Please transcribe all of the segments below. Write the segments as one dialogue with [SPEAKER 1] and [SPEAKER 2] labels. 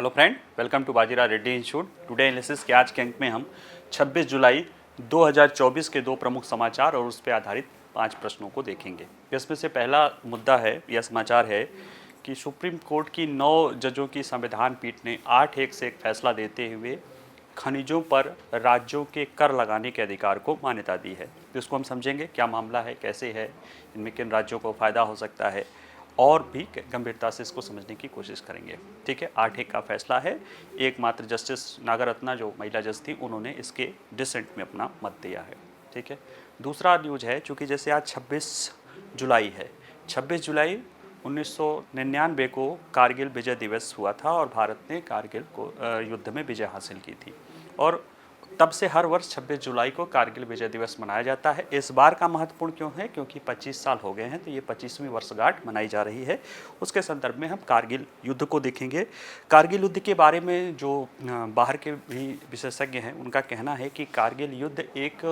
[SPEAKER 1] Hello friend, welcome to Bajirao Reddy institute. Today analysis के आज के अंक में हम 26 जुलाई 2024 के दो प्रमुख समाचार और उस पर आधारित 5 प्रश्नों को देखेंगे। इसमें से पहला मुद्दा है, यह समाचार है कि सुप्रीम कोर्ट की 9 जजों की संविधान पीठ ने 8-1 से एक फैसला देते हुए खनिजों पर राज्यों के कर लगाने के अधिकार को मान्यता दी है। तो इसको हम समझेंगे, क्या मामला है, कैसे है, इनमें किन राज्यों को फ़ायदा हो सकता है और भी गंभीरता से इसको समझने की कोशिश करेंगे। ठीक है, 8-1 का फैसला है। एकमात्र जस्टिस नागरत्ना जो महिला जज थी, उन्होंने इसके डिसेंट में अपना मत दिया है। ठीक है, दूसरा न्यूज है, चूँकि जैसे आज 26 जुलाई है, 26 जुलाई 1999 को कारगिल विजय दिवस हुआ था और भारत ने कारगिल को युद्ध में विजय हासिल की थी और तब से हर वर्ष 26 जुलाई को कारगिल विजय दिवस मनाया जाता है। इस बार का महत्वपूर्ण क्यों है? क्योंकि 25 साल हो गए हैं, तो ये 25वीं वर्षगांठ मनाई जा रही है। उसके संदर्भ में हम कारगिल युद्ध को देखेंगे। कारगिल युद्ध के बारे में जो बाहर के भी विशेषज्ञ हैं, उनका कहना है कि कारगिल युद्ध एक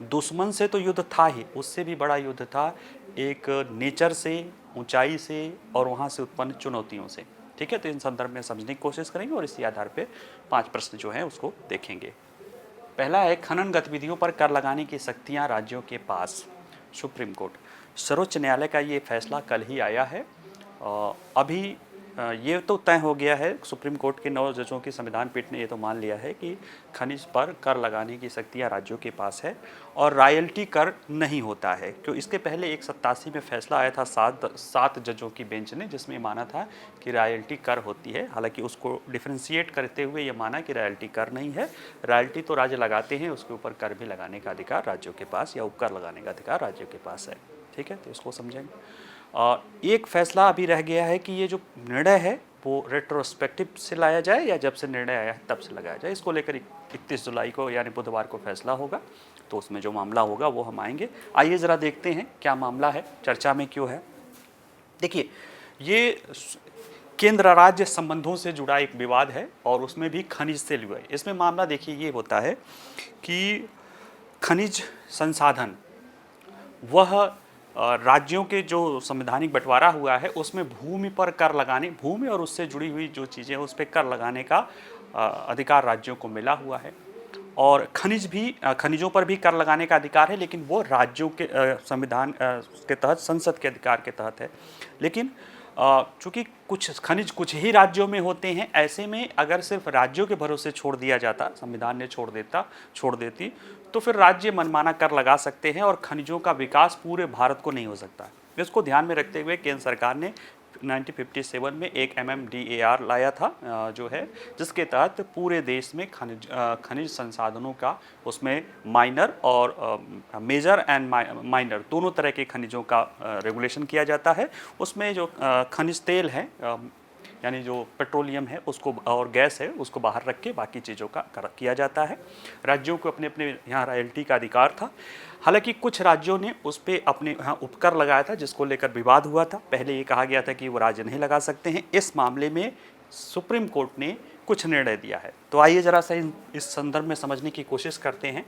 [SPEAKER 1] दुश्मन से तो युद्ध था ही, उससे भी बड़ा युद्ध था एक नेचर से, ऊंचाई से और वहाँ से उत्पन्न चुनौतियों से। ठीक है, तो इन संदर्भ में समझने की कोशिश करेंगे और इसी आधार पर 5 प्रश्न जो हैं उसको देखेंगे। पहला है, खनन गतिविधियों पर कर लगाने की शक्तियां राज्यों के पास। सुप्रीम कोर्ट, सर्वोच्च न्यायालय का ये फैसला कल ही आया है। अभी ये तो तय हो गया है, सुप्रीम कोर्ट के 9 जजों की संविधान पीठ ने ये तो मान लिया है कि खनिज पर कर लगाने की शक्तियां राज्यों के पास है और रॉयल्टी कर नहीं होता है। क्यों? इसके पहले 87 में फैसला आया था 7 जजों की बेंच ने, जिसमें माना था कि रॉयल्टी कर होती है। हालांकि उसको डिफ्रेंशिएट करते हुए ये माना कि रॉयल्टी कर नहीं है, रॉयल्टी तो राज्य लगाते हैं, उसके ऊपर कर भी लगाने का अधिकार राज्यों के पास या उपकर लगाने का अधिकार राज्यों के पास है। ठीक है, तो इसको समझेंगे। एक फैसला अभी रह गया है कि ये जो निर्णय है वो रेट्रोस्पेक्टिव से लाया जाए या जब से निर्णय आया है तब से लगाया जाए। इसको लेकर 31 जुलाई को यानी बुधवार को फैसला होगा, तो उसमें जो मामला होगा वो हम आएंगे। आइए ज़रा देखते हैं क्या मामला है, चर्चा में क्यों है। देखिए, ये केंद्र राज्य संबंधों से जुड़ा एक विवाद है और उसमें भी खनिज से जुड़ा है। इसमें मामला देखिए ये होता है कि खनिज संसाधन वह राज्यों के जो संवैधानिक बंटवारा हुआ है उसमें भूमि पर कर लगाने, भूमि और उससे जुड़ी हुई जो चीज़ें हैं उस पर कर लगाने का अधिकार राज्यों को मिला हुआ है और खनिजों पर भी कर लगाने का अधिकार है, लेकिन वो राज्यों के संविधान के तहत, संसद के अधिकार के तहत है। लेकिन चूँकि कुछ खनिज कुछ ही राज्यों में होते हैं, ऐसे में अगर सिर्फ राज्यों के भरोसे छोड़ दिया जाता, संविधान ने छोड़ देती, तो फिर राज्य मनमाना कर लगा सकते हैं और खनिजों का विकास पूरे भारत को नहीं हो सकता। इसको ध्यान में रखते हुए केंद्र सरकार ने 1957 में एक MMDAR लाया था, जो है जिसके तहत पूरे देश में खनिज संसाधनों का, उसमें माइनर और मेजर एंड माइनर दोनों तरह के खनिजों का रेगुलेशन किया जाता है। उसमें जो खनिज तेल है यानी जो पेट्रोलियम है उसको और गैस है उसको बाहर रख के बाकी चीज़ों का किया जाता है। राज्यों को अपने अपने यहाँ रॉयल्टी का अधिकार था। हालांकि कुछ राज्यों ने उस पर अपने यहाँ उपकर लगाया था, जिसको लेकर विवाद हुआ था। पहले ये कहा गया था कि वो राज्य नहीं लगा सकते हैं। इस मामले में सुप्रीम कोर्ट ने कुछ निर्णय दिया है। तो आइए ज़रा सा इस संदर्भ में समझने की कोशिश करते हैं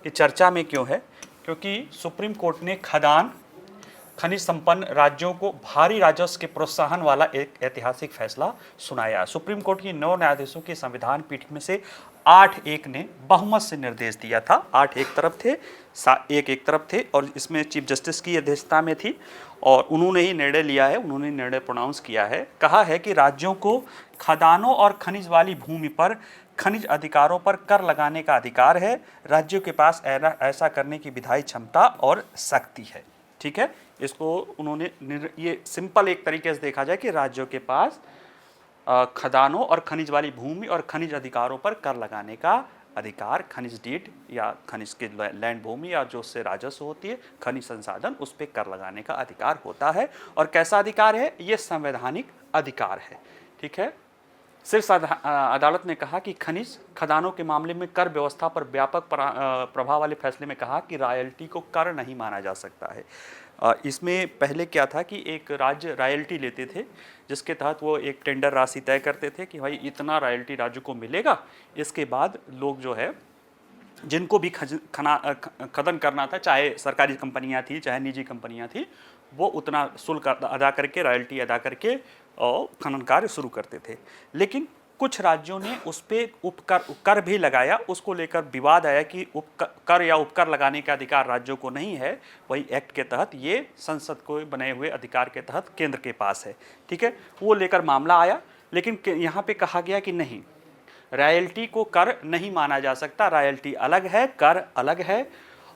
[SPEAKER 1] कि चर्चा में क्यों है। क्योंकि सुप्रीम कोर्ट ने खनिज संपन्न राज्यों को भारी राजस्व के प्रोत्साहन वाला एक ऐतिहासिक फैसला सुनाया। सुप्रीम कोर्ट की 9 न्यायाधीशों की संविधान पीठ में से 8-1 ने बहुमत से निर्देश दिया था। 8 एक तरफ थे और इसमें चीफ जस्टिस की अध्यक्षता में थी और उन्होंने ही निर्णय लिया है, उन्होंने निर्णय प्रोनाउंस किया है। कहा है कि राज्यों को खदानों और खनिज वाली भूमि पर खनिज अधिकारों पर कर लगाने का अधिकार है। राज्यों के पास ऐसा करने की विधायी क्षमता और शक्ति है। ठीक है, इसको उन्होंने ये सिंपल एक तरीके से देखा जाए कि राज्यों के पास खदानों और खनिज वाली भूमि और खनिज अधिकारों पर कर लगाने का अधिकार, खनिज डीड या खनिज के लैंड भूमि या जो उससे राजस्व होती है, खनिज संसाधन, उस पर कर लगाने का अधिकार होता है। और कैसा अधिकार है? ये संवैधानिक अधिकार है। ठीक है, शीर्ष अदालत ने कहा कि खनिज खदानों के मामले में कर व्यवस्था पर व्यापक प्रभाव वाले फैसले में कहा कि रॉयल्टी को कर नहीं माना जा सकता है। इसमें पहले क्या था कि एक राज्य रॉयल्टी लेते थे, जिसके तहत वो एक टेंडर राशि तय करते थे कि भाई इतना रॉयल्टी राज्य को मिलेगा। इसके बाद लोग जो है जिनको भी खनन करना था, चाहे सरकारी कंपनियां थी चाहे निजी कंपनियां थी, वो उतना शुल्क अदा करके, रॉयल्टी अदा करके और खनन कार्य शुरू करते थे। लेकिन कुछ राज्यों ने उस पर कर भी लगाया, उसको लेकर विवाद आया कि कर या उपकर लगाने का अधिकार राज्यों को नहीं है, वही एक्ट के तहत ये संसद को बने हुए अधिकार के तहत केंद्र के पास है। ठीक है, वो लेकर मामला आया, लेकिन यहाँ पे कहा गया कि नहीं, रॉयल्टी को कर नहीं माना जा सकता, रॉयल्टी अलग है, कर अलग है।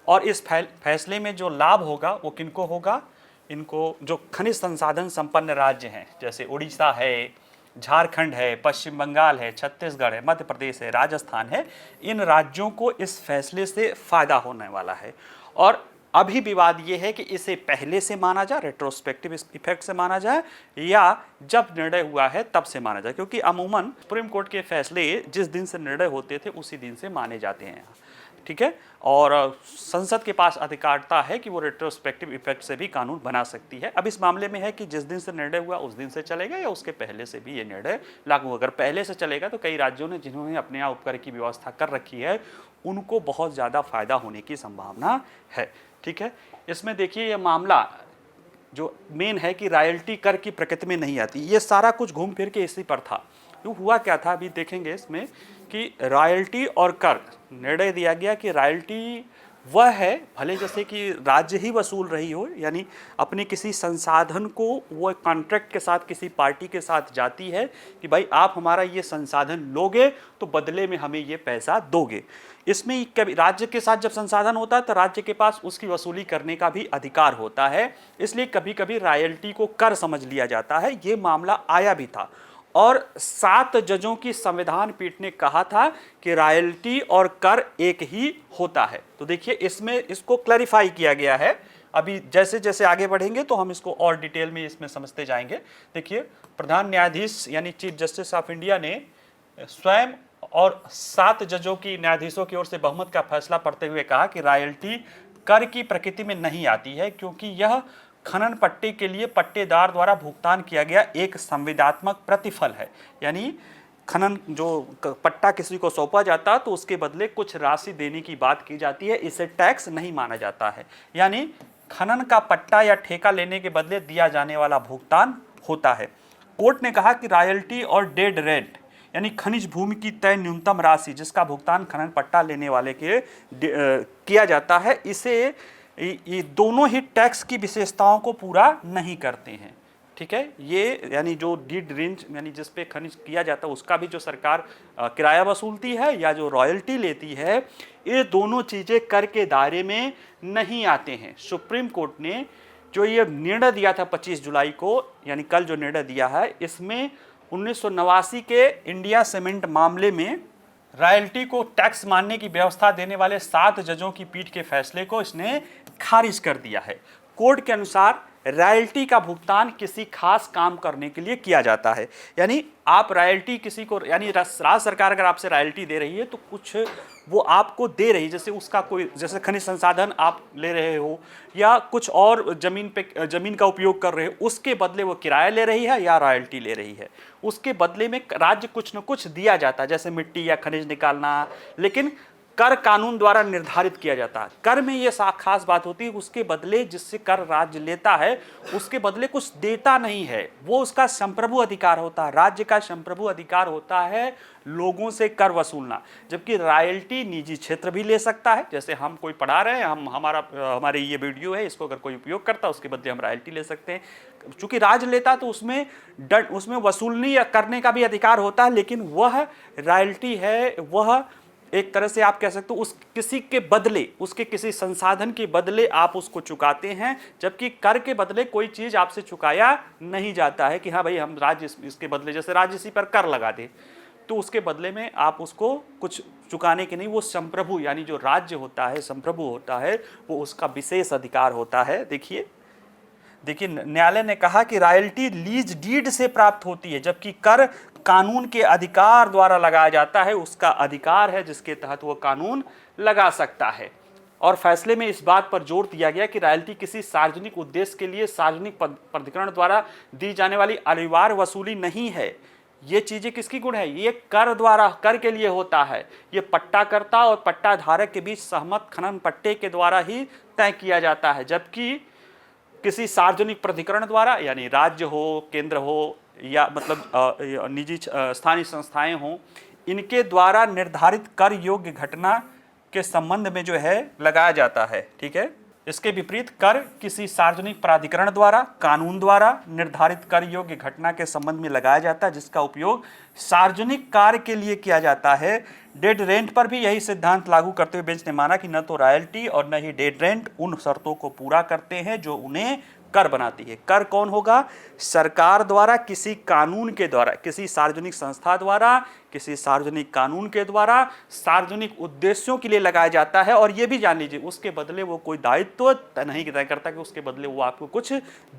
[SPEAKER 1] और इस फैसले में जो लाभ होगा वो किनको होगा, इनको जो खनिज संसाधन संपन्न राज्य हैं, जैसे उड़ीसा है, झारखंड है, पश्चिम बंगाल है, छत्तीसगढ़ है, मध्य प्रदेश है, राजस्थान है, इन राज्यों को इस फैसले से फायदा होने वाला है। और अभी विवाद ये है कि इसे पहले से माना जाए, रेट्रोस्पेक्टिव इफेक्ट से माना जाए, या जब निर्णय हुआ है तब से माना जाए, क्योंकि अमूमन सुप्रीम कोर्ट के फैसले जिस दिन से निर्णय होते थे उसी दिन से माने जाते हैं। ठीक है, और संसद के पास अधिकारता है कि वो रेट्रोस्पेक्टिव इफेक्ट से भी कानून बना सकती है। अब इस मामले में है कि जिस दिन से निर्णय हुआ उस दिन से चलेगा या उसके पहले से भी ये निर्णय लागू। अगर पहले से चलेगा तो कई राज्यों ने जिन्होंने अपने यहाँ उपकर की व्यवस्था कर रखी है उनको बहुत ज़्यादा फायदा होने की संभावना है। ठीक है, इसमें देखिए ये मामला जो मेन है कि रॉयल्टी कर की प्रकृति में नहीं आती, ये सारा कुछ घूम फिर के इसी पर था। तो हुआ क्या था अभी देखेंगे इसमें कि रॉयल्टी और कर निर्णय दिया गया कि रॉयल्टी वह है, भले जैसे कि राज्य ही वसूल रही हो, यानी अपने किसी संसाधन को वो कॉन्ट्रैक्ट के साथ किसी पार्टी के साथ जाती है कि भाई आप हमारा ये संसाधन लोगे तो बदले में हमें ये पैसा दोगे। इसमें कभी राज्य के साथ जब संसाधन होता है तो राज्य के पास उसकी वसूली करने का भी अधिकार होता है, इसलिए कभी कभी रॉयल्टी को कर समझ लिया जाता है। ये मामला आया भी था और 7 जजों की संविधान पीठ ने कहा था कि रॉयल्टी और कर एक ही होता है। तो देखिए इसमें इसको क्लैरिफाई किया गया है। अभी जैसे जैसे आगे बढ़ेंगे तो हम इसको और डिटेल में इसमें समझते जाएंगे। देखिए प्रधान न्यायाधीश यानी चीफ जस्टिस ऑफ इंडिया ने स्वयं और 7 जजों की न्यायाधीशों की ओर से बहुमत का फैसला पढ़ते हुए कहा कि रॉयल्टी कर की प्रकृति में नहीं आती है, क्योंकि यह खनन पट्टे के लिए पट्टेदार द्वारा भुगतान किया गया एक संविदात्मक प्रतिफल है। यानी खनन जो पट्टा किसी को सौंपा जाता तो उसके बदले कुछ राशि देने की बात की जाती है, इसे टैक्स नहीं माना जाता है। यानी खनन का पट्टा या ठेका लेने के बदले दिया जाने वाला भुगतान होता है। कोर्ट ने कहा कि रॉयल्टी और डेड रेंट यानी खनिज भूमि की तय न्यूनतम राशि जिसका भुगतान खनन पट्टा लेने वाले के किया जाता है, इसे ये दोनों ही टैक्स की विशेषताओं को पूरा नहीं करते हैं। ठीक है, ये यानी जो डीड रेंज यानी जिस पे खनिज किया जाता है उसका भी जो सरकार किराया वसूलती है या जो रॉयल्टी लेती है, ये दोनों चीज़ें कर के दायरे में नहीं आते हैं। सुप्रीम कोर्ट ने जो ये निर्णय दिया था 25 जुलाई को, यानी कल जो निर्णय दिया है, इसमें 1989 के इंडिया सीमेंट मामले में रॉयल्टी को टैक्स मानने की व्यवस्था देने वाले 7 जजों की पीठ के फैसले को इसने खारिज कर दिया है। कोर्ट के अनुसार रॉयल्टी का भुगतान किसी खास काम करने के लिए किया जाता है। यानी आप रॉयल्टी किसी को, यानी राज्य सरकार अगर आपसे रॉयल्टी दे रही है तो कुछ वो आपको दे रही है, जैसे उसका कोई, जैसे खनिज संसाधन आप ले रहे हो या कुछ और जमीन का उपयोग कर रहे हो, उसके बदले वो किराया ले रही है या रॉयल्टी ले रही है, उसके बदले में राज्य कुछ न कुछ दिया जाता है, जैसे मिट्टी या खनिज निकालना। लेकिन कर कानून द्वारा निर्धारित किया जाता है। कर में ये खास बात होती है, उसके बदले जिससे कर राज्य लेता है उसके बदले कुछ देता नहीं है, वो उसका संप्रभु अधिकार होता है। राज्य का संप्रभु अधिकार होता है लोगों से कर वसूलना, जबकि रॉयल्टी निजी क्षेत्र भी ले सकता है। जैसे हम कोई पढ़ा रहे हैं, हमारे ये वीडियो है, इसको अगर कोई उपयोग करता है उसके बदले हम रॉयल्टी ले सकते हैं। चूंकि राज्य लेता तो उसमें वसूलने या करने का भी अधिकार होता है, लेकिन वह रॉयल्टी है, वह एक तरह से आप कह सकते हो उस किसी के बदले, उसके किसी संसाधन के बदले आप उसको चुकाते हैं, जबकि कर के बदले कोई चीज आपसे चुकाया नहीं जाता है कि हाँ भाई हम राज्य इसके बदले, जैसे राज्य इसी पर कर लगा दे तो उसके बदले में आप उसको कुछ चुकाने के नहीं, वो संप्रभु यानी जो राज्य होता है, संप्रभु होता है, वो उसका विशेष अधिकार होता है। देखिए न्यायालय ने कहा कि रॉयल्टी लीज डीड से प्राप्त होती है, जबकि कर कानून के अधिकार द्वारा लगाया जाता है, उसका अधिकार है जिसके तहत वो कानून लगा सकता है। और फैसले में इस बात पर जोर दिया गया कि रॉयल्टी किसी सार्वजनिक उद्देश्य के लिए सार्वजनिक प्राधिकरण द्वारा दी जाने वाली अनिवार्य वसूली नहीं है। ये चीजें किसकी गुण है, ये कर द्वारा, कर के लिए होता है। ये पट्टाकर्ता और पट्टाधारक के बीच सहमत खनन पट्टे के द्वारा ही तय किया जाता है, जबकि किसी सार्वजनिक प्राधिकरण द्वारा, यानी राज्य हो, केंद्र हो, या मतलब निजी स्थानीय संस्थाएं हों, इनके द्वारा निर्धारित कर योग्य घटना के संबंध में जो है लगाया जाता है। ठीक है, इसके विपरीत कर किसी सार्वजनिक प्राधिकरण द्वारा कानून द्वारा निर्धारित कर योग्य घटना के संबंध में लगाया जाता है, जिसका उपयोग सार्वजनिक कार्य के लिए किया जाता है। डेड रेंट पर भी यही सिद्धांत लागू करते हुए बेंच ने माना कि न तो रॉयल्टी और न ही डेड रेंट उन शर्तों को पूरा करते हैं जो उन्हें कर बनाती है। कर कौन होगा? सरकार द्वारा किसी कानून के द्वारा, किसी सार्वजनिक संस्था द्वारा, किसी सार्वजनिक कानून के द्वारा सार्वजनिक उद्देश्यों के लिए लगाया जाता है। और यह भी जान लीजिए, उसके बदले वो कोई दायित्व नहीं तय करता कि उसके बदले वो आपको कुछ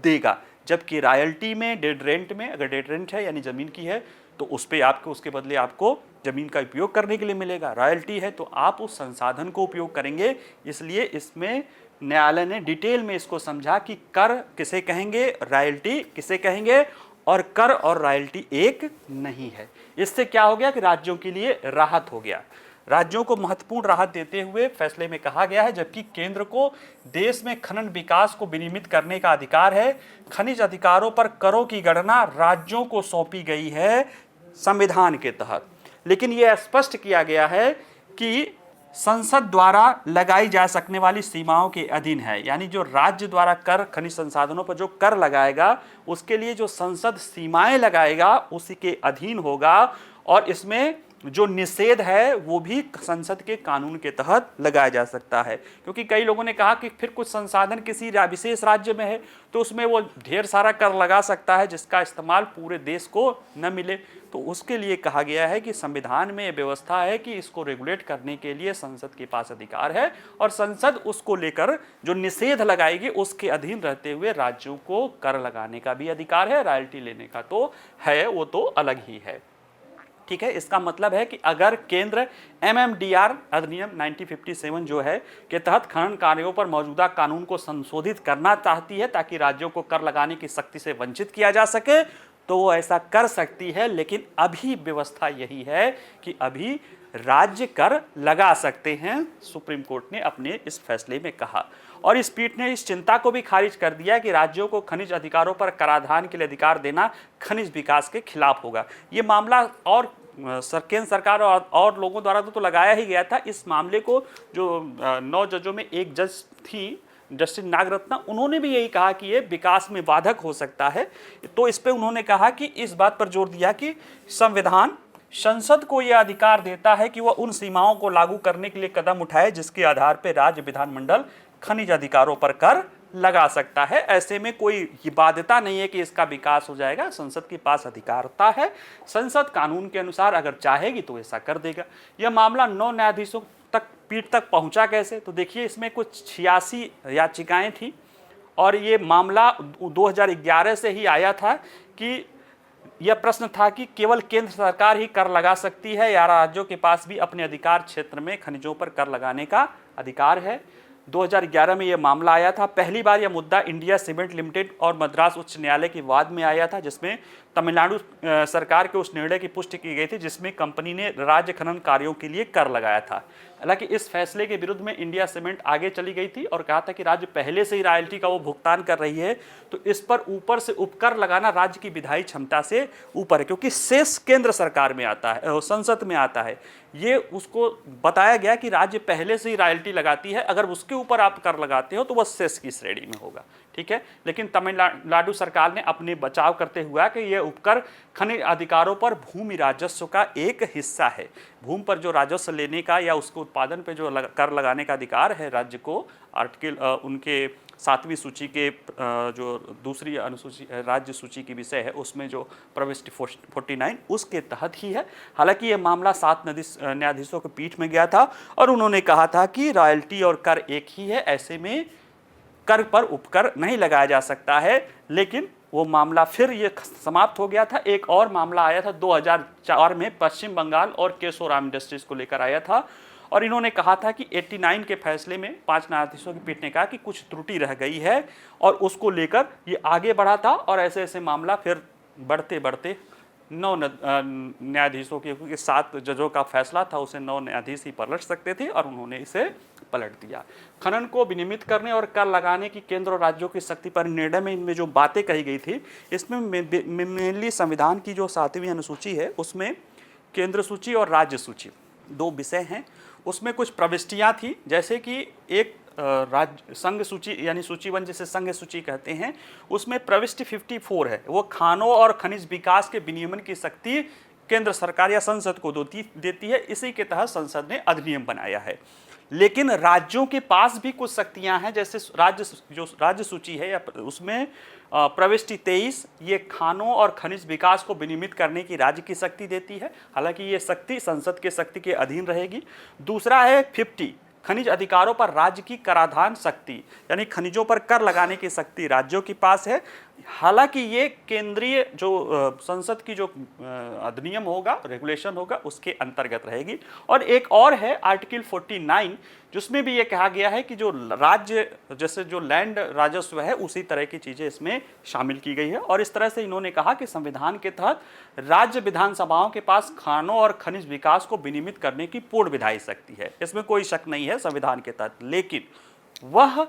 [SPEAKER 1] देगा। जबकि रॉयल्टी में, डेड रेंट में, अगर डेड रेंट है यानी जमीन की है तो उस पर आपको, उसके बदले आपको जमीन का उपयोग करने के लिए मिलेगा। रॉयल्टी है तो आप उस संसाधन को उपयोग करेंगे। इसलिए इसमें न्यायालय ने डिटेल में इसको समझा कि कर किसे कहेंगे, रॉयल्टी किसे कहेंगे, और कर और रॉयल्टी एक नहीं है। इससे क्या हो गया कि राज्यों के लिए राहत हो गया। राज्यों को महत्वपूर्ण राहत देते हुए फैसले में कहा गया है, जबकि केंद्र को देश में खनन विकास को विनियमित करने का अधिकार है, खनिज अधिकारों पर करों की गणना राज्यों को सौंपी गई है संविधान के तहत। लेकिन यह स्पष्ट किया गया है कि संसद द्वारा लगाई जा सकने वाली सीमाओं के अधीन है। यानी जो राज्य द्वारा कर, खनिज संसाधनों पर जो कर लगाएगा उसके लिए जो संसद सीमाएं लगाएगा उसी के अधीन होगा। और इसमें जो निषेध है वो भी संसद के कानून के तहत लगाया जा सकता है। क्योंकि कई लोगों ने कहा कि फिर कुछ संसाधन किसी विशेष राज्य में है तो उसमें वो ढेर सारा कर लगा सकता है जिसका इस्तेमाल पूरे देश को न मिले। तो उसके लिए कहा गया है कि संविधान में व्यवस्था है कि इसको रेगुलेट करने के लिए संसद के पास अधिकार है, और संसद उसको लेकर जो निषेध लगाएगी उसके अधीन रहते हुए राज्यों को कर लगाने का भी अधिकार है। रॉयल्टी लेने का तो है, वो तो अलग ही है। ठीक है, इसका मतलब है कि अगर केंद्र MMDR अधिनियम 1957 जो है के तहत खनन कार्यों पर मौजूदा कानून को संशोधित करना चाहती है ताकि राज्यों को कर लगाने की शक्ति से वंचित किया जा सके तो वो ऐसा कर सकती है। लेकिन अभी व्यवस्था यही है कि अभी राज्य कर लगा सकते हैं, सुप्रीम कोर्ट ने अपने इस फैसले में कहा। और इस पीठ ने इस चिंता को भी खारिज कर दिया कि राज्यों को खनिज अधिकारों पर कराधान के लिए अधिकार देना खनिज विकास के खिलाफ होगा। ये मामला और केंद्र सरकार और लोगों द्वारा तो लगाया ही गया था। इस मामले को जो 9 जजों में एक जज थी जस्टिस नागरत्ना, उन्होंने भी यही कहा कि ये विकास में बाधक हो सकता है। तो इस पे उन्होंने कहा कि इस बात पर जोर दिया कि संविधान संसद को यह अधिकार देता है कि वह उन सीमाओं को लागू करने के लिए कदम उठाए जिसके आधार पर राज्य विधानमंडल खनिज अधिकारों पर कर लगा सकता है। ऐसे में कोई बाध्यता नहीं है कि इसका विकास हो जाएगा, संसद के पास अधिकारता है। संसद कानून के अनुसार अगर चाहेगी तो ऐसा कर देगा। यह मामला 9 न्यायाधीशों तक पीठ तक पहुंचा कैसे? तो देखिए, इसमें कुछ 86 याचिकाएं थी और ये मामला 2011 से ही आया था कि यह प्रश्न था कि केवल केंद्र सरकार ही कर लगा सकती है या राज्यों के पास भी अपने अधिकार क्षेत्र में खनिजों पर कर लगाने का अधिकार है। 2011 में यह मामला आया था। पहली बार यह मुद्दा इंडिया सीमेंट लिमिटेड और मद्रास उच्च न्यायालय के वाद में आया था, जिसमें तमिलनाडु सरकार के उस निर्णय की पुष्टि की गई थी जिसमें कंपनी ने राज्य खनन कार्यों के लिए कर लगाया था। हालांकि इस फैसले के विरुद्ध में इंडिया सीमेंट आगे चली गई थी और कहा था कि राज्य पहले से ही रॉयल्टी का वो भुगतान कर रही है तो इस पर ऊपर से उपकर लगाना राज्य की विधायी क्षमता से ऊपर है, क्योंकि शेष केंद्र सरकार में आता है, संसद में आता है। ये उसको बताया गया कि राज्य पहले से ही रॉयल्टी लगाती है, अगर उसके ऊपर आप कर लगाते हो तो वह शेष की श्रेणी में होगा। ठीक है, लेकिन तमिलनाडु सरकार ने अपने बचाव करते हुआ कि यह उपकर खनिज अधिकारों पर भूमि राजस्व का एक हिस्सा है। भूमि पर जो राजस्व लेने का या उसके उत्पादन पर जो कर लगाने का अधिकार है राज्य को, आर्टिकल उनके 7वीं सूची के जो दूसरी अनुसूची राज्य सूची की विषय है उसमें जो प्रविष्टि 49 उसके तहत ही है। हालांकि यह मामला 7 न्यायाधीशों के पीठ में गया था और उन्होंने कहा था कि रॉयल्टी और कर एक ही है, ऐसे में कर पर उपकर नहीं लगाया जा सकता है। लेकिन वो मामला फिर ये समाप्त हो गया था। एक और मामला आया था 2004 में, पश्चिम बंगाल और केशोराम इंडस्ट्रीज को लेकर आया था और इन्होंने कहा था कि 89 के फैसले में 5 न्यायाधीशों की पीठ ने कहा कि कुछ त्रुटि रह गई है और उसको लेकर ये आगे बढ़ा था और ऐसे ऐसे मामला फिर बढ़ते बढ़ते न्यायाधीशों के, क्योंकि 7 जजों का फैसला था, उसे 9 न्यायाधीश ही पलट सकते थे और उन्होंने इसे पलट दिया। खनन को विनियमित करने और कर लगाने की केंद्र और राज्यों की शक्ति पर निर्णय में इनमें जो बातें कही गई थी, इसमें मेनली संविधान की जो 7वीं अनुसूची है उसमें केंद्र सूची और राज्य सूची 2 विषय हैं। उसमें कुछ प्रविष्टियां थी, जैसे कि एक राज्य संघ सूची यानी सूची 1 जिसे संघ सूची कहते हैं, उसमें प्रविष्टि 54 है, वो खानों और खनिज विकास के विनियमन की शक्ति केंद्र सरकार या संसद को देती है। इसी के तहत संसद ने अधिनियम बनाया है। लेकिन राज्यों के पास भी कुछ शक्तियां हैं, जैसे राज्य सूची है या उसमें प्रविष्टि 23 ये खानों और खनिज विकास को विनियमित करने की राज्य की शक्ति देती है, हालांकि ये शक्ति संसद के शक्ति के अधीन रहेगी। दूसरा है 50 खनिज अधिकारों पर राज्य की कराधान शक्ति, यानी खनिजों पर कर लगाने की शक्ति राज्यों के पास है, हालांकि ये केंद्रीय जो संसद की जो अधिनियम होगा, रेगुलेशन होगा, उसके अंतर्गत रहेगी। और एक और है आर्टिकल 49 जिसमें भी ये कहा गया है कि जो राज्य जैसे जो लैंड राजस्व है उसी तरह की चीजें इसमें शामिल की गई है। और इस तरह से इन्होंने कहा कि संविधान के तहत राज्य विधानसभाओं के पास खानों और खनिज विकास को विनियमित करने की पूर्ण विधायी शक्ति है, इसमें कोई शक नहीं है संविधान के तहत। लेकिन वह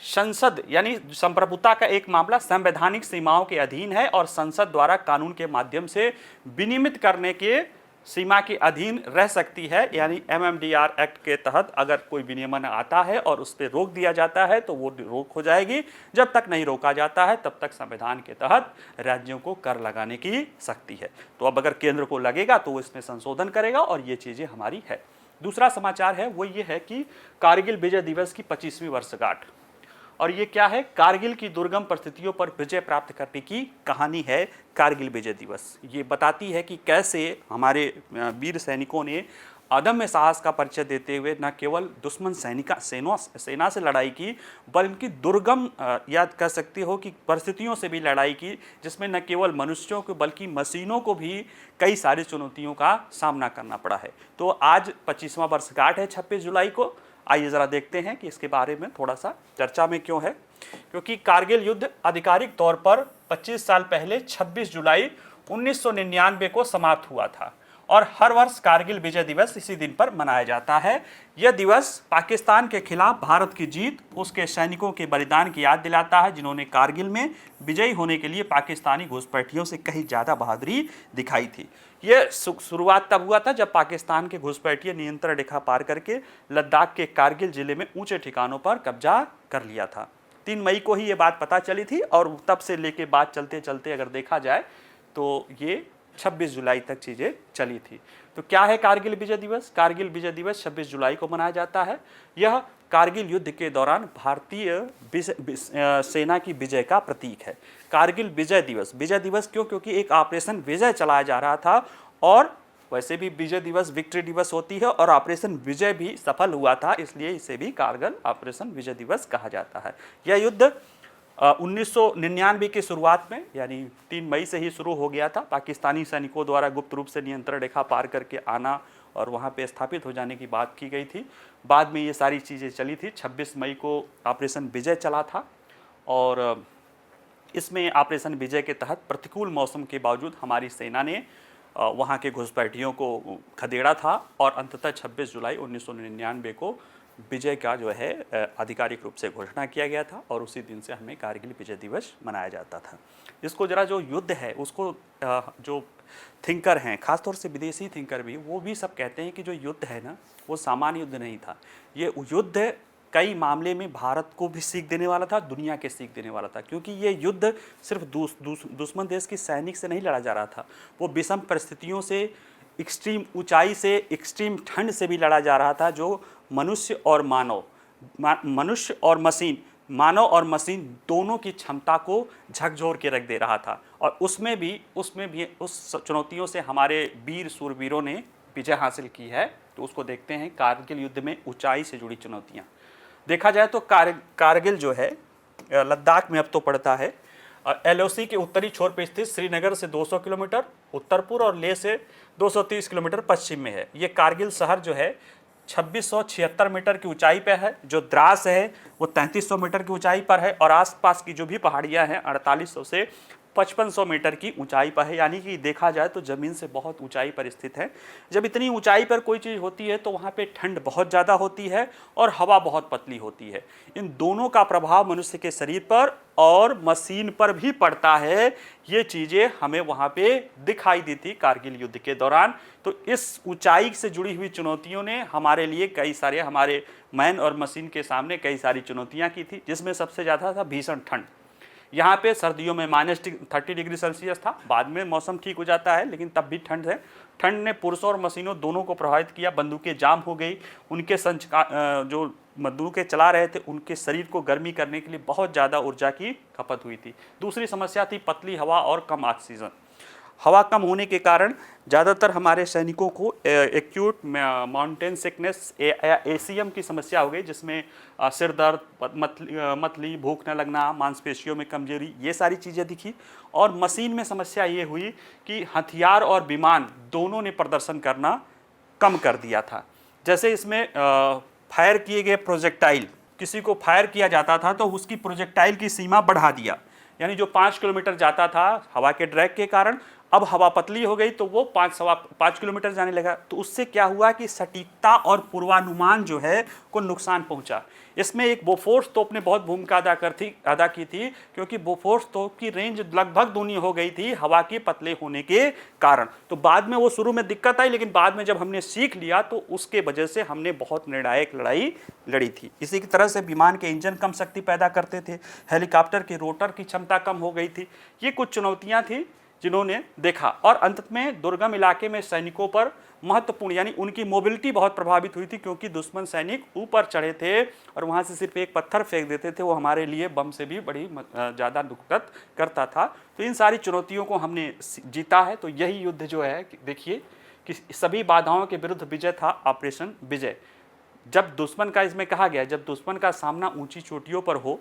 [SPEAKER 1] संसद यानी संप्रभुता का एक मामला संवैधानिक सीमाओं के अधीन है और संसद द्वारा कानून के माध्यम से विनियमित करने के सीमा के अधीन रह सकती है। यानी एमएमडीआर एक्ट के तहत अगर कोई विनियमन आता है और उस पर रोक दिया जाता है तो वो रोक हो जाएगी, जब तक नहीं रोका जाता है तब तक संविधान के तहत राज्यों को कर लगाने की शक्ति है। तो अब अगर केंद्र को लगेगा तो वो इसमें संशोधन करेगा और ये चीजें हमारी है। दूसरा समाचार है वो ये है कि कारगिल विजय दिवस की 25वीं वर्षगांठ, और ये क्या है, कारगिल की दुर्गम परिस्थितियों पर विजय प्राप्त करने की कहानी है। कारगिल विजय दिवस ये बताती है कि कैसे हमारे वीर सैनिकों ने अदम्य साहस का परिचय देते हुए न केवल दुश्मन सेना से लड़ाई की, बल्कि दुर्गम याद कर सकते हो कि परिस्थितियों से भी लड़ाई की, जिसमें न केवल मनुष्यों को बल्कि मशीनों को भी कई सारी चुनौतियों का सामना करना पड़ा है। तो आज 25वां वर्षगांठ है 26 जुलाई को। आइए ज़रा देखते हैं कि इसके बारे में थोड़ा सा चर्चा में क्यों है। क्योंकि कारगिल युद्ध आधिकारिक तौर पर 25 साल पहले 26 जुलाई 1999 को समाप्त हुआ था और हर वर्ष कारगिल विजय दिवस इसी दिन पर मनाया जाता है। यह दिवस पाकिस्तान के खिलाफ भारत की जीत, उसके सैनिकों के बलिदान की याद दिलाता है जिन्होंने कारगिल में विजयी होने के लिए पाकिस्तानी घुसपैठियों से कहीं ज़्यादा बहादुरी दिखाई थी। यह शुरुआत तब हुआ था जब पाकिस्तान के घुसपैठिए नियंत्रण रेखा पार करके लद्दाख के कारगिल जिले में ऊंचे ठिकानों पर कब्जा कर लिया था। 3 मई को ही ये बात पता चली थी और तब से लेके बात चलते चलते अगर देखा जाए तो ये 26 जुलाई तक चीज़ें चली थी। तो क्या है कारगिल विजय दिवस? कारगिल विजय दिवस 26 जुलाई को मनाया जाता है। यह कारगिल युद्ध के दौरान भारतीय सेना की विजय का प्रतीक है। कारगिल विजय दिवस क्यों? क्योंकि एक ऑपरेशन विजय चलाया जा रहा था और वैसे भी विजय दिवस विक्ट्री दिवस होती है और ऑपरेशन विजय भी सफल हुआ था, इसलिए इसे भी कारगिल ऑपरेशन विजय दिवस कहा जाता है। यह युद्ध 1999 की शुरुआत में यानी 3 मई से ही शुरू हो गया था। पाकिस्तानी सैनिकों द्वारा गुप्त रूप से नियंत्रण रेखा पार करके आना और वहाँ पे स्थापित हो जाने की बात की गई थी। बाद में ये सारी चीज़ें चली थी। 26 मई को ऑपरेशन विजय चला था और इसमें ऑपरेशन विजय के तहत प्रतिकूल मौसम के बावजूद हमारी सेना ने वहाँ के घुसपैठियों को खदेड़ा था और अंततः 26 जुलाई 1999 को विजय का जो है आधिकारिक रूप से घोषणा किया गया था और उसी दिन से हमें कारगिल विजय दिवस मनाया जाता था। इसको जरा जो युद्ध है उसको जो थिंकर हैं, खासतौर से विदेशी थिंकर भी, वो भी सब कहते हैं कि जो युद्ध है ना वो सामान्य युद्ध नहीं था। ये युद्ध कई मामले में भारत को भी सीख देने वाला था, दुनिया के सीख देने वाला था, क्योंकि ये युद्ध सिर्फ दुश्मन देश की सैनिक से नहीं लड़ा जा रहा था, वो विषम परिस्थितियों से, एक्सट्रीम ऊंचाई से, एक्सट्रीम ठंड से भी लड़ा जा रहा था, जो मनुष्य और मशीन दोनों की क्षमता को झकझोर के रख दे रहा था। और उसमें भी उस चुनौतियों से हमारे वीर सूरवीरों ने विजय हासिल की है। तो उसको देखते हैं कारगिल युद्ध में ऊंचाई से जुड़ी चुनौतियां। देखा जाए तो कारगिल जो है लद्दाख में अब तो पड़ता है। एलओसी के उत्तरी छोर पर स्थित श्रीनगर से 200 किलोमीटर उत्तर पूर्व और लेह से 230 किलोमीटर पश्चिम में है। ये कारगिल शहर जो है 2676 मीटर की ऊंचाई पर है। जो द्रास है वो 3300 मीटर की ऊंचाई पर है और आसपास की जो भी पहाड़ियां हैं 4800 से 5500 मीटर की ऊंचाई पर है, यानी कि देखा जाए तो ज़मीन से बहुत ऊंचाई पर स्थित है। जब इतनी ऊंचाई पर कोई चीज़ होती है तो वहाँ पे ठंड बहुत ज़्यादा होती है और हवा बहुत पतली होती है। इन दोनों का प्रभाव मनुष्य के शरीर पर और मशीन पर भी पड़ता है। ये चीज़ें हमें वहाँ पे दिखाई दी थी कारगिल युद्ध के दौरान। तो इस ऊंचाई से जुड़ी हुई चुनौतियों ने हमारे लिए कई सारे, हमारे मैन और मशीन के सामने कई सारी चुनौतियाँ की थी, जिसमें सबसे ज़्यादा था भीषण ठंड। यहाँ पे सर्दियों में -30 डिग्री सेल्सियस था, बाद में मौसम ठीक हो जाता है, लेकिन तब भी ठंड है। ठंड ने पुरुषों और मशीनों दोनों को प्रभावित किया। बंदूकें जाम हो गई, उनके जो बंदूकें चला रहे थे उनके शरीर को गर्मी करने के लिए बहुत ज़्यादा ऊर्जा की खपत हुई थी। दूसरी समस्या थी पतली हवा और कम ऑक्सीजन। हवा कम होने के कारण ज़्यादातर हमारे सैनिकों को एक्यूट माउंटेन सिकनेस या एसीएम की समस्या हो गई, जिसमें सिर दर्द, मतली, भूख न लगना, मांसपेशियों में कमजोरी, ये सारी चीज़ें दिखी। और मशीन में समस्या ये हुई कि हथियार और विमान दोनों ने प्रदर्शन करना कम कर दिया था। जैसे इसमें फायर किए गए प्रोजेक्टाइल, किसी को फायर किया जाता था तो उसकी प्रोजेक्टाइल की सीमा बढ़ा दिया, यानी जो 5 किलोमीटर जाता था हवा के ड्रैग के कारण, अब हवा पतली हो गई तो वो 5 किलोमीटर जाने लगा। तो उससे क्या हुआ कि सटीकता और पूर्वानुमान जो है को नुकसान पहुंचा। इसमें एक बोफोर्स तोप ने बहुत भूमिका अदा की थी, क्योंकि बोफोर्स तोप की रेंज लगभग दूनी हो गई थी हवा के पतले होने के कारण। तो बाद में वो शुरू में दिक्कत आई, लेकिन बाद में जब हमने सीख लिया तो उसके वजह से हमने बहुत निर्णायक लड़ाई लड़ी थी। इसी की तरह से विमान के इंजन कम शक्ति पैदा करते थे, हेलीकॉप्टर के रोटर की क्षमता कम हो गई थी। ये कुछ चुनौतियाँ थी जिन्होंने देखा। और अंत में दुर्गम इलाके में सैनिकों पर महत्वपूर्ण, यानी उनकी मोबिलिटी बहुत प्रभावित हुई थी, क्योंकि दुश्मन सैनिक ऊपर चढ़े थे और वहाँ से सिर्फ एक पत्थर फेंक देते थे, वो हमारे लिए बम से भी बड़ी ज़्यादा दुक्कत करता था। तो इन सारी चुनौतियों को हमने जीता है। तो यही युद्ध जो है, देखिए कि सभी बाधाओं के विरुद्ध विजय था, ऑपरेशन विजय। जब दुश्मन का, इसमें कहा गया, जब दुश्मन का सामना ऊंची चोटियों पर हो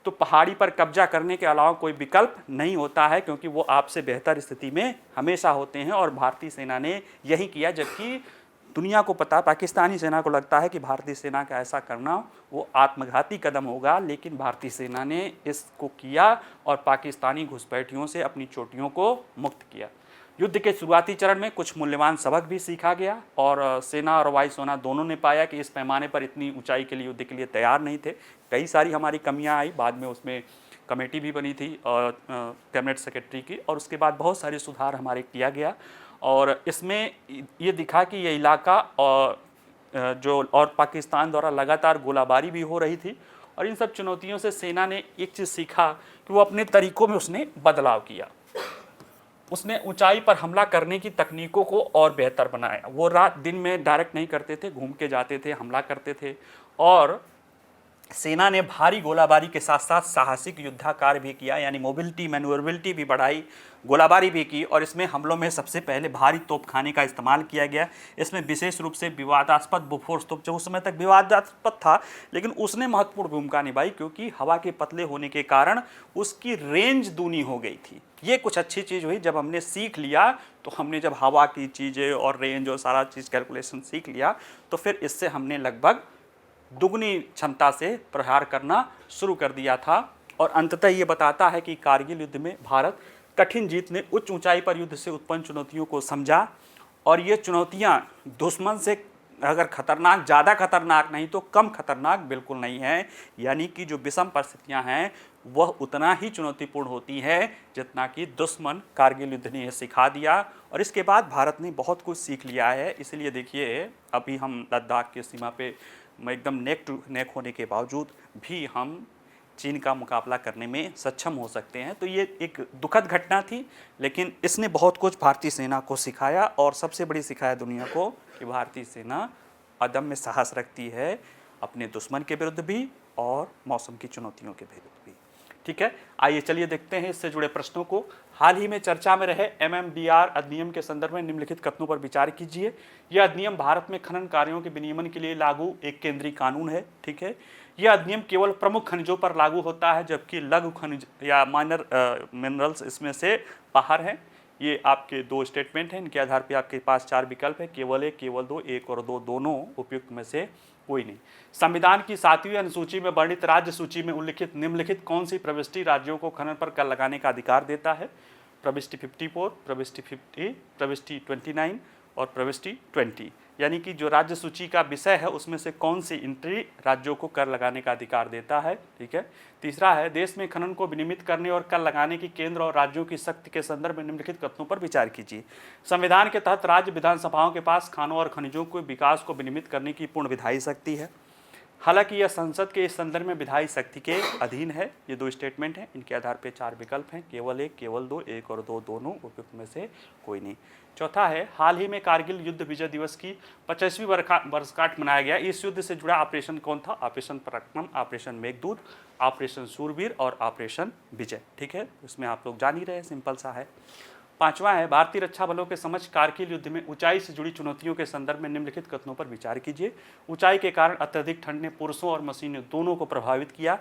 [SPEAKER 1] तो पहाड़ी पर कब्जा करने के अलावा कोई विकल्प नहीं होता है, क्योंकि वो आपसे बेहतर स्थिति में हमेशा होते हैं। और भारतीय सेना ने यही किया, जबकि दुनिया को पता, पाकिस्तानी सेना को लगता है कि भारतीय सेना का ऐसा करना वो आत्मघाती कदम होगा, लेकिन भारतीय सेना ने इसको किया और पाकिस्तानी घुसपैठियों से अपनी चोटियों को मुक्त किया। युद्ध के शुरुआती चरण में कुछ मूल्यवान सबक भी सीखा गया, और सेना और वायुसेना दोनों ने पाया कि इस पैमाने पर इतनी ऊंचाई के लिए, युद्ध के लिए तैयार नहीं थे। कई सारी हमारी कमियां आई, बाद में उसमें कमेटी भी बनी थी और कैबिनेट सेक्रेटरी की, और उसके बाद बहुत सारे सुधार हमारे किया गया। और इसमें ये दिखा कि ये इलाका और पाकिस्तान द्वारा लगातार गोलाबारी भी हो रही थी। और इन सब चुनौतियों से सेना ने एक चीज़ सीखा कि वो अपने तरीकों में उसने बदलाव किया। उसने ऊंचाई पर हमला करने की तकनीकों को और बेहतर बनाया। वो रात दिन में डायरेक्ट नहीं करते थे, घूम के जाते थे, हमला करते थे। और सेना ने भारी गोलाबारी के साथ साथ साहसिक युद्धाकार भी किया, यानी मोबिलिटी, मैन्यूवरेबिलिटी भी बढ़ाई, गोलाबारी भी की। और इसमें हमलों में सबसे पहले भारी तोपखाने का इस्तेमाल किया गया। इसमें विशेष रूप से विवादास्पद बोफोर्स तोप, जो उस समय तक विवादास्पद था, लेकिन उसने महत्वपूर्ण भूमिका निभाई, क्योंकि हवा के पतले होने के कारण उसकी रेंज दूनी हो गई थी। ये कुछ अच्छी चीज़ हुई। जब हमने सीख लिया, तो हमने जब हवा की चीज़ें और रेंज और सारा चीज़ कैलकुलेशन सीख लिया, तो फिर इससे हमने लगभग दुगनी क्षमता से प्रहार करना शुरू कर दिया था। और अंततः ये बताता है कि कारगिल युद्ध में भारत कठिन जीत ने उच्च ऊंचाई पर युद्ध से उत्पन्न चुनौतियों को समझा। और ये चुनौतियां दुश्मन से अगर खतरनाक, ज़्यादा खतरनाक नहीं तो कम खतरनाक बिल्कुल नहीं है, यानी कि जो विषम परिस्थितियां हैं वह उतना ही चुनौतीपूर्ण होती है जितना कि दुश्मन। कारगिल युद्ध ने यह सिखा दिया, और इसके बाद भारत ने बहुत कुछ सीख लिया है। इसलिए देखिए, अभी हम लद्दाख की सीमा पे एकदम नेक टू नेक होने के बावजूद भी हम चीन का मुकाबला करने में सक्षम हो सकते हैं। तो ये एक दुखद घटना थी, लेकिन इसने बहुत कुछ भारतीय सेना को सिखाया, और सबसे बड़ी सिखाया दुनिया को कि भारतीय सेना अदम्य साहस रखती है, अपने दुश्मन के विरुद्ध भी और मौसम की चुनौतियों के विरुद्ध भी। ठीक है, आइए चलिए देखते हैं इससे जुड़े प्रश्नों को। हाल ही में चर्चा में रहे MMDR अधिनियम के संदर्भ में निम्नलिखित कथनों पर विचार कीजिए। यह अधिनियम भारत में खनन कार्यों के विनियमन के लिए लागू एक केंद्रीय कानून है। ठीक है, यह अधिनियम केवल प्रमुख खनिजों पर लागू होता है, जबकि लघु खनिज या माइनर मिनरल्स इसमें से बाहर हैं। ये आपके दो स्टेटमेंट हैं, इनके आधार पर आपके पास 4 विकल्प है, केवल 1, केवल 2, 1 और 2 दोनों उपयुक्त में से कोई नहीं। संविधान की 7वीं अनुसूची में वर्णित राज्य सूची में उल्लिखित निम्नलिखित कौन सी प्रविष्टि राज्यों को खनन पर कर लगाने का अधिकार देता है? प्रविष्टि 54, प्रविष्टि 50, प्रविष्टि 29 और प्रविष्टि 20। यानी कि जो राज्य सूची का विषय है उसमें से कौन सी एंट्री राज्यों को कर लगाने का अधिकार देता है। ठीक है। तीसरा है, देश में खनन को विनियमित करने और कर लगाने की केंद्र और राज्यों की शक्ति के संदर्भ में निम्नलिखित कथनों पर विचार कीजिए। संविधान के तहत राज्य विधानसभाओं के पास खानों और खनिजों के विकास को विनियमित करने की पूर्ण विधायी शक्ति है। हालांकि यह संसद के इस संदर्भ में विधायी शक्ति के अधीन है। ये 2 स्टेटमेंट हैं, इनके आधार पर 4 विकल्प हैं, केवल 1, केवल 2, 1 और 2 दोनों, उपयुक्त में से कोई नहीं। चौथा है, हाल ही में कारगिल युद्ध विजय दिवस की 25वीं वर्षगांठ मनाया गया। इस युद्ध से जुड़ा ऑपरेशन कौन था? ऑपरेशन पराक्रम, ऑपरेशन मेघदूत, ऑपरेशन शूरवीर और ऑपरेशन विजय। ठीक है, इसमें आप लोग जान ही रहे हैं, सिंपल सा है। पांचवा है, भारतीय रक्षा बलों के समक्ष कारगिल युद्ध में ऊंचाई से जुड़ी चुनौतियों के संदर्भ में निम्नलिखित कथनों पर विचार कीजिए। ऊंचाई के कारण अत्यधिक ठंड ने पुरुषों और मशीनों दोनों को प्रभावित किया।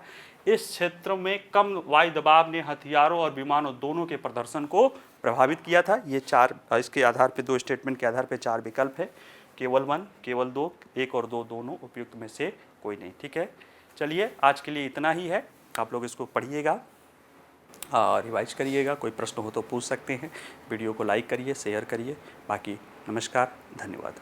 [SPEAKER 1] इस क्षेत्र में कम वायु दबाव ने हथियारों और विमानों दोनों के प्रदर्शन को प्रभावित किया था। ये 4, इसके आधार पर 2 स्टेटमेंट के आधार पर 4 विकल्प है, केवल 1, केवल 2, 1 और 2 दोनों, उपयुक्त में से कोई नहीं। ठीक है, चलिए आज के लिए इतना ही है। आप लोग इसको पढ़िएगा, रिवाइज करिएगा। कोई प्रश्न हो तो पूछ सकते हैं। वीडियो को लाइक करिए, शेयर करिए। बाकी नमस्कार, धन्यवाद।